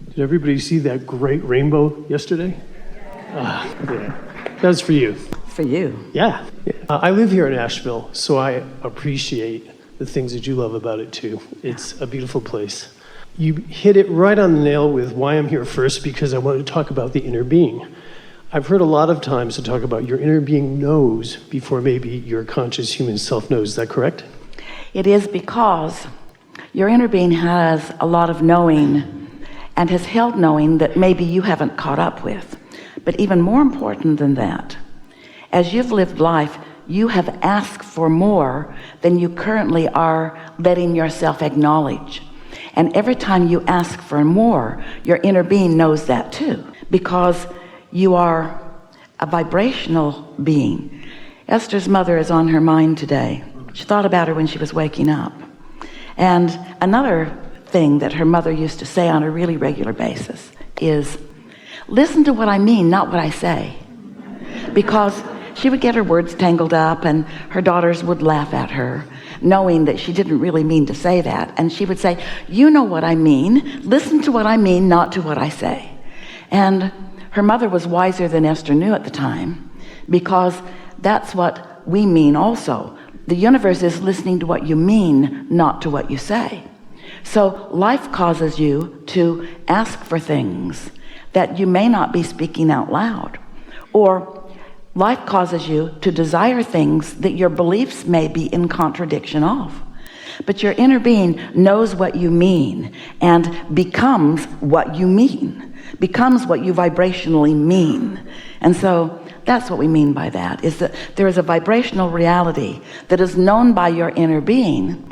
Did everybody see that great rainbow yesterday? Yeah. That was for you. For you? Yeah. I live here in Asheville, so I appreciate the things that you love about it too. It's a beautiful place. You hit it right on the nail with why I'm here first, because I wanted to talk about the inner being. I've heard a lot of times to talk about your inner being knows before maybe your conscious human self knows. Is that correct? It is, because your inner being has a lot of knowing and has held knowing that maybe you haven't caught up with. But even more important than that, as you've lived life, you have asked for more than you currently are letting yourself acknowledge. And every time you ask for more, your inner being knows that too, because you are a vibrational being. Esther's mother is on her mind today. She thought about her when she was waking up. And another thing that her mother used to say on a really regular basis is, listen to what I mean, not what I say. Because she would get her words tangled up and her daughters would laugh at her, knowing that she didn't really mean to say that. And she would say, you know what I mean, listen to what I mean, not to what I say. And her mother was wiser than Esther knew at the time, because that's what we mean also. The universe is listening to what you mean, not to what you say. So life causes you to ask for things that you may not be speaking out loud, or life causes you to desire things that your beliefs may be in contradiction of. But your inner being knows what you mean and becomes what you mean, becomes what you vibrationally mean. And so that's what we mean by that, is that there is a vibrational reality that is known by your inner being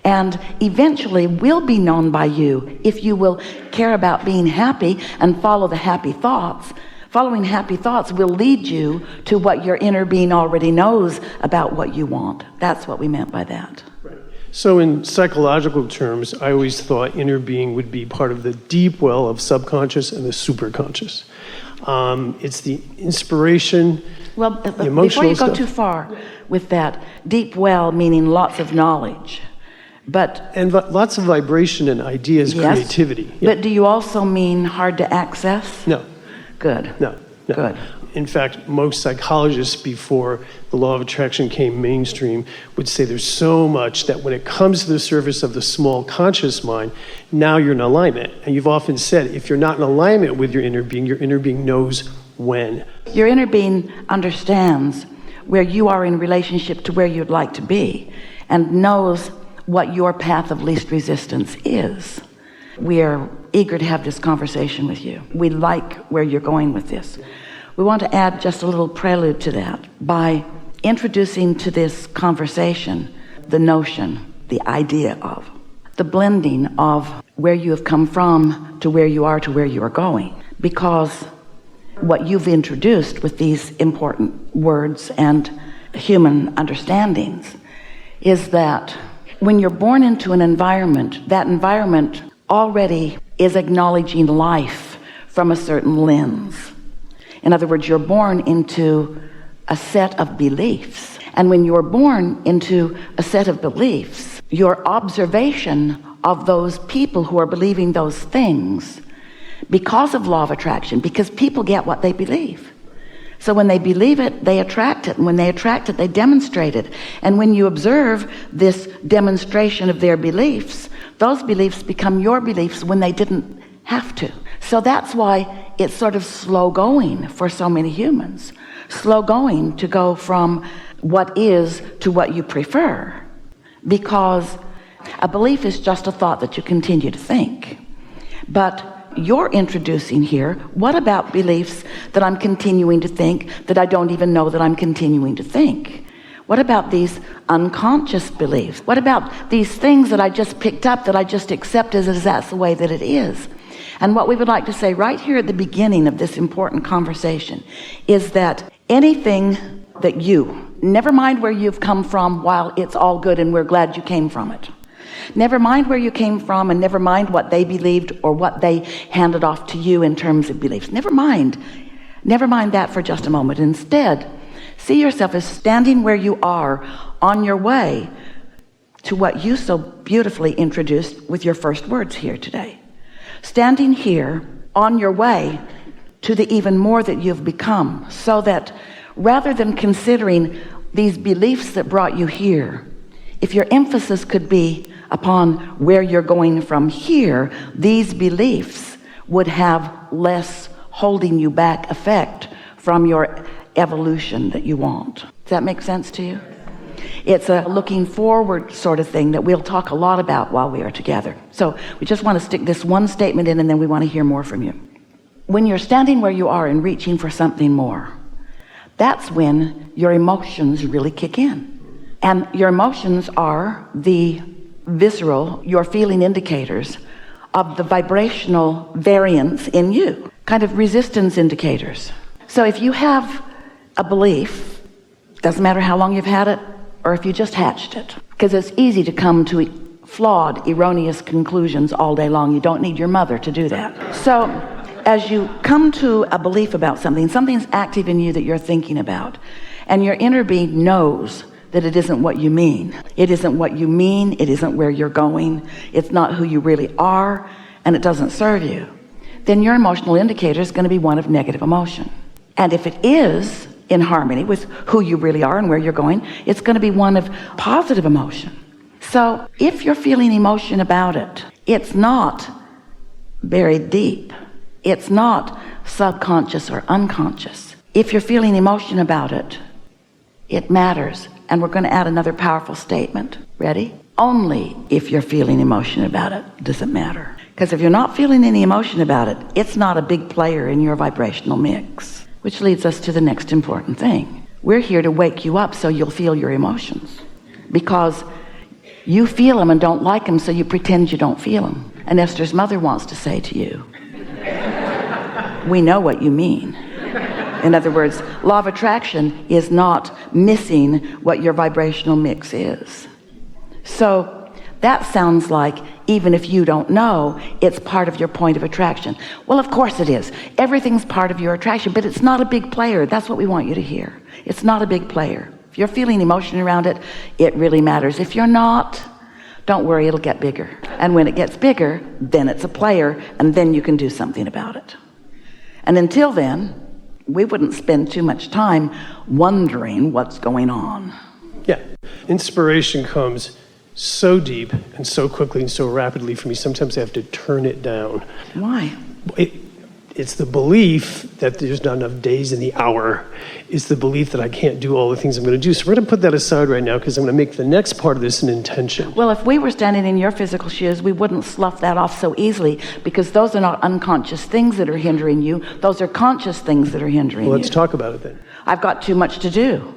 and eventually will be known by you if you will care about being happy and follow the happy thoughts. Following happy thoughts will lead you to what your inner being already knows about what you want. That's what we meant by that. Right. So in psychological terms, I always thought inner being would be part of the deep well of subconscious and the superconscious. It's the inspiration, the emotional before you go stuff. too far with that, deep well meaning lots of knowledge. And lots of vibration and ideas, yes, creativity. Yeah. But do you also mean hard to access? No. Good. No. Good. In fact, most psychologists before the law of attraction came mainstream would say there's so much that when it comes to the surface of the small conscious mind, now you're in alignment. And you've often said, if you're not in alignment with your inner being knows when. Your inner being understands where you are in relationship to where you'd like to be and knows what your path of least resistance is. We are eager to have this conversation with you. We like where you're going with this. We want to add just a little prelude to that by introducing to this conversation the notion, the idea of, the blending of where you have come from to where you are to where you are going. Because what you've introduced with these important words and human understandings is that when you're born into an environment, that environment already is acknowledging life from a certain lens. In other words, you're born into a set of beliefs. And when you're born into a set of beliefs, your observation of those people who are believing those things, because of law of attraction, because people get what they believe. So when they believe it, they attract it. And when they attract it, they demonstrate it. And when you observe this demonstration of their beliefs, those beliefs become your beliefs when they didn't have to. So that's why it's sort of slow going for so many humans. Slow going to go from what is to what you prefer. Because a belief is just a thought that you continue to think. But you're introducing here, what about beliefs that I'm continuing to think that I don't even know that I'm continuing to think? What about these unconscious beliefs? What about these things that I just picked up that I just accept as that's the way that it is? And what we would like to say right here at the beginning of this important conversation is that anything that you, never mind where you've come from, while it's all good and we're glad you came from it. Never mind where you came from and never mind what they believed or what they handed off to you in terms of beliefs. Never mind that for just a moment. Instead, see yourself as standing where you are on your way to what you so beautifully introduced with your first words here today. standing here on your way to the even more that you've become, so that rather than considering these beliefs that brought you here, if your emphasis could be upon where you're going from here, these beliefs would have less holding you back effect from your evolution that you want. Does that make sense to you? It's a looking forward sort of thing that we'll talk a lot about while we are together. So we just want to stick this one statement in, and then we want to hear more from you. When you're standing where you are and reaching for something more, that's when your emotions really kick in. And your emotions are the visceral, your feeling indicators of the vibrational variance in you, kind of resistance indicators. So if you have a belief, doesn't matter how long you've had it or if you just hatched it, because it's easy to come to flawed, erroneous conclusions all day long. You don't need your mother to do that. So as you come to a belief about something, something's active in you that you're thinking about, and your inner being knows that it isn't what you mean. It isn't what you mean. It isn't where you're going. It's not who you really are, and it doesn't serve you. Then your emotional indicator is going to be one of negative emotion. And if it is in harmony with who you really are and where you're going, it's going to be one of positive emotion. So if you're feeling emotion about it, it's not buried deep. It's not subconscious or unconscious. If you're feeling emotion about it, it matters. And we're going to add another powerful statement. Ready? Only if you're feeling emotion about it does it matter. Because if you're not feeling any emotion about it, it's not a big player in your vibrational mix. Which leads us to the next important thing. We're here to wake you up so you'll feel your emotions. Because you feel them and don't like them, so you pretend you don't feel them. And Esther's mother wants to say to you, we know what you mean. In other words, law of attraction is not missing what your vibrational mix is. So that sounds like, even if you don't know, it's part of your point of attraction. Well, of course it is. Everything's part of your attraction, but it's not a big player. That's what we want you to hear. It's not a big player. If you're feeling emotion around it, it really matters. If you're not, don't worry, it'll get bigger. And when it gets bigger, then it's a player, and then you can do something about it. And until then, we wouldn't spend too much time wondering what's going on. Yeah. Inspiration comes so deep and so quickly and so rapidly for me. Sometimes I have to turn it down. Why? It's the belief that there's not enough days in the hour. It's the belief that I can't do all the things I'm going to do. So we're going to put that aside right now because I'm going to make the next part of this an intention. Well, if we were standing in your physical shoes, we wouldn't slough that off so easily, because those are not unconscious things that are hindering you. Those are conscious things that are hindering you. Well, let's talk about it then. I've got too much to do.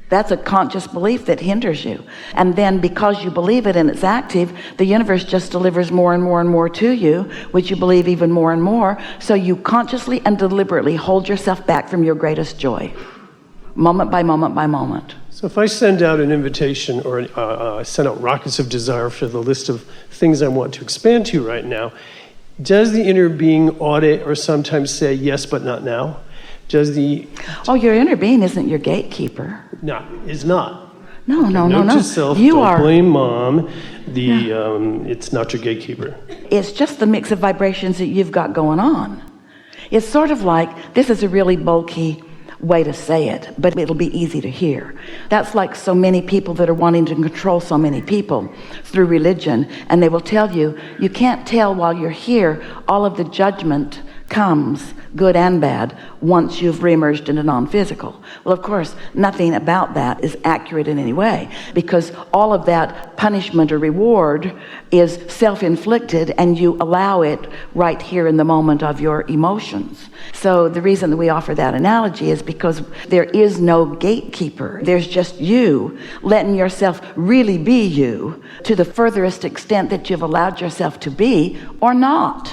That's a conscious belief that hinders you. And then because you believe it and it's active, the universe just delivers more and more and more to you, which you believe even more and more. So you consciously and deliberately hold yourself back from your greatest joy, moment by moment by moment. So if I send out an invitation or send out rockets of desire for the list of things I want to expand to right now, does the inner being audit or sometimes say yes, but not now? Does the... Oh, your inner being isn't your gatekeeper. No, is not. No. Note to self, You don't are... blame mom. It's not your gatekeeper. It's just the mix of vibrations that you've got going on. It's sort of like, this is a really bulky way to say it, but it'll be easy to hear. That's like so many people that are wanting to control so many people through religion, and they will tell you, you can't tell while you're here, all of the judgment comes, good and bad, once you've reemerged into non-physical. Well, of course, nothing about that is accurate in any way, because all of that punishment or reward is self-inflicted, and you allow it right here in the moment of your emotions. So the reason that we offer that analogy is because there is no gatekeeper. There's just you letting yourself really be you to the furthest extent that you've allowed yourself to be, or not.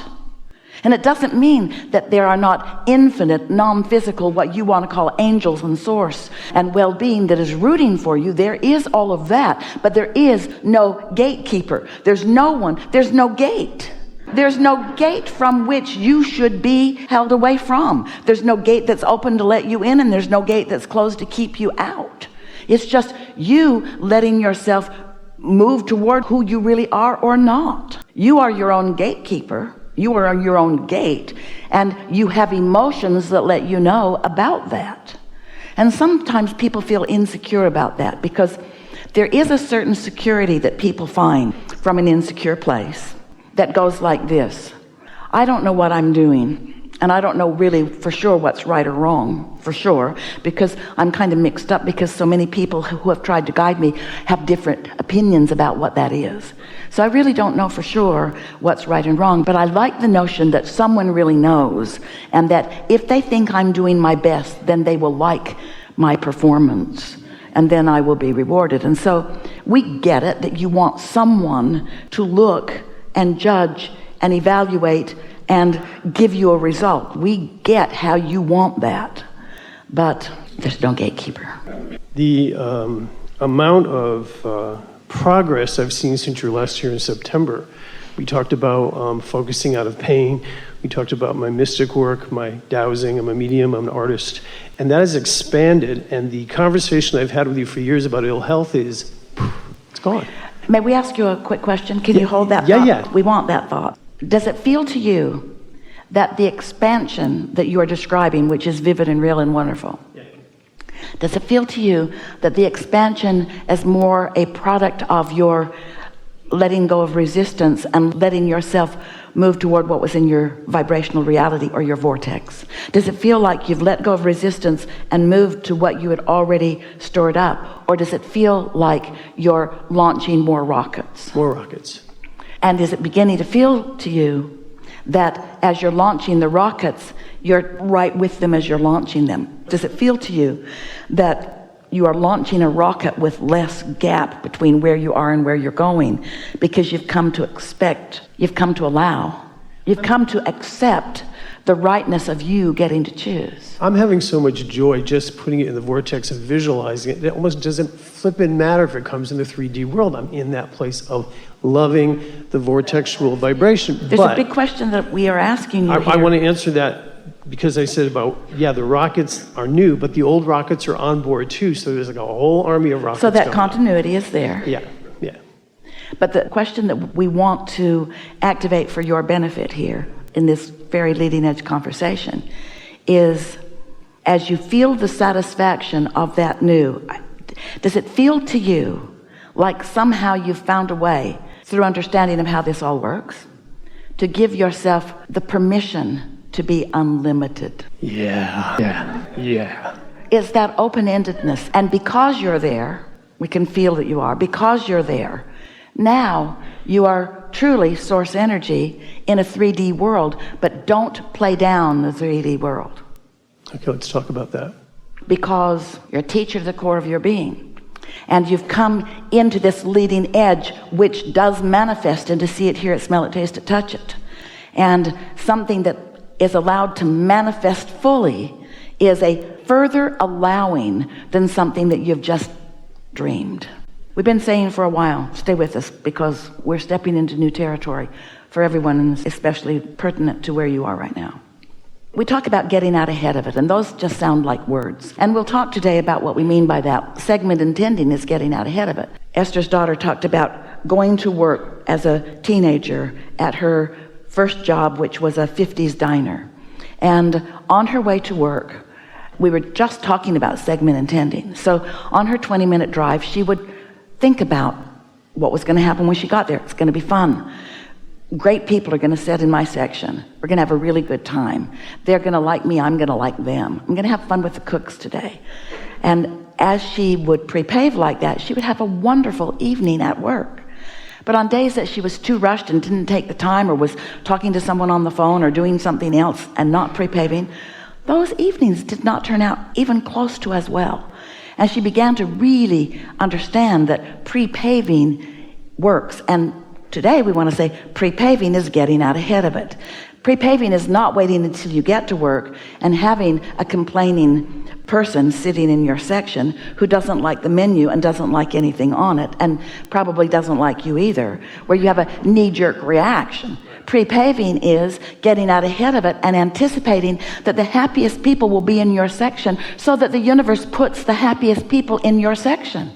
And it doesn't mean that there are not infinite, non-physical, what you want to call angels and source and well-being that is rooting for you. There is all of that, but there is no gatekeeper. There's no one. There's no gate. There's no gate from which you should be held away from. There's no gate that's open to let you in, and there's no gate that's closed to keep you out. It's just you letting yourself move toward who you really are or not. You are your own gatekeeper. You are your own gate, and you have emotions that let you know about that. And sometimes people feel insecure about that because there is a certain security that people find from an insecure place that goes like this. I don't know what I'm doing, and I don't know really for sure what's right or wrong, for sure, because I'm kind of mixed up because so many people who have tried to guide me have different opinions about what that is. So I really don't know for sure what's right and wrong, but I like the notion that someone really knows, and that if they think I'm doing my best, then they will like my performance, and then I will be rewarded. And so we get it that you want someone to look and judge and evaluate and give you a result. We get how you want that, but there's no gatekeeper. The amount of progress I've seen since your last here in September. We talked about focusing out of pain. We talked about my mystic work, my dowsing. I'm a medium, I'm an artist. And that has expanded, and the conversation I've had with you for years about ill health is, it's gone. May we ask you a quick question? Can you hold that Yeah, thought? yeah. We want that thought. Does it feel to you that the expansion that you are describing, which is vivid and real and wonderful, does it feel to you that the expansion is more a product of your letting go of resistance and letting yourself move toward what was in your vibrational reality or your vortex? Does it feel like you've let go of resistance and moved to what you had already stored up? Or does it feel like you're launching more rockets? More rockets. And is it beginning to feel to you that as you're launching the rockets, you're right with them as you're launching them? Does it feel to you that you are launching a rocket with less gap between where you are and where you're going, because you've come to expect, you've come to allow, you've come to accept the rightness of you getting to choose? I'm having so much joy just putting it in the vortex and visualizing it. It almost doesn't flippin' matter if it comes in the 3D world. I'm in that place of loving the vortexual vibration. There's a big question that we are asking you I want to answer that because I said about, the rockets are new, but the old rockets are on board too. So there's like a whole army of rockets. So that going continuity is there. Yeah. But the question that we want to activate for your benefit here in this very leading edge conversation is, as you feel the satisfaction of that new, does it feel to you like somehow you've found a way through understanding of how this all works to give yourself the permission to be unlimited? Yeah. It's that open-endedness. And because you're there, we can feel that you are, because you're there, now you are truly source energy in a 3D world, but don't play down the 3D world. Okay, let's talk about that. Because you're a teacher to the core of your being. And you've come into this leading edge, which does manifest into see it, hear it, smell it, taste it, touch it. And something that is allowed to manifest fully is a further allowing than something that you've just dreamed. We've been saying for a while, stay with us, because we're stepping into new territory for everyone, and especially pertinent to where you are right now. We talk about getting out ahead of it, and those just sound like words. And we'll talk today about what we mean by that. Segment intending is getting out ahead of it. Esther's daughter talked about going to work as a teenager at her first job, which was a 50s diner. And on her way to work, we were just talking about segment intending. So on her 20-minute drive, she would think about what was going to happen when she got there. It's going to be fun. Great people are going to sit in my section. We're going to have a really good time. They're going to like me. I'm going to like them. I'm going to have fun with the cooks today. And as she would prepave like that, she would have a wonderful evening at work. But on days that she was too rushed and didn't take the time, or was talking to someone on the phone or doing something else and not prepaving, those evenings did not turn out even close to as well. And she began to really understand that prepaving works. And today we want to say prepaving is getting out ahead of it. Prepaving is not waiting until you get to work and having a complaining person sitting in your section who doesn't like the menu and doesn't like anything on it and probably doesn't like you either, where you have a knee-jerk reaction. Prepaving is getting out ahead of it and anticipating that the happiest people will be in your section so that the universe puts the happiest people in your section.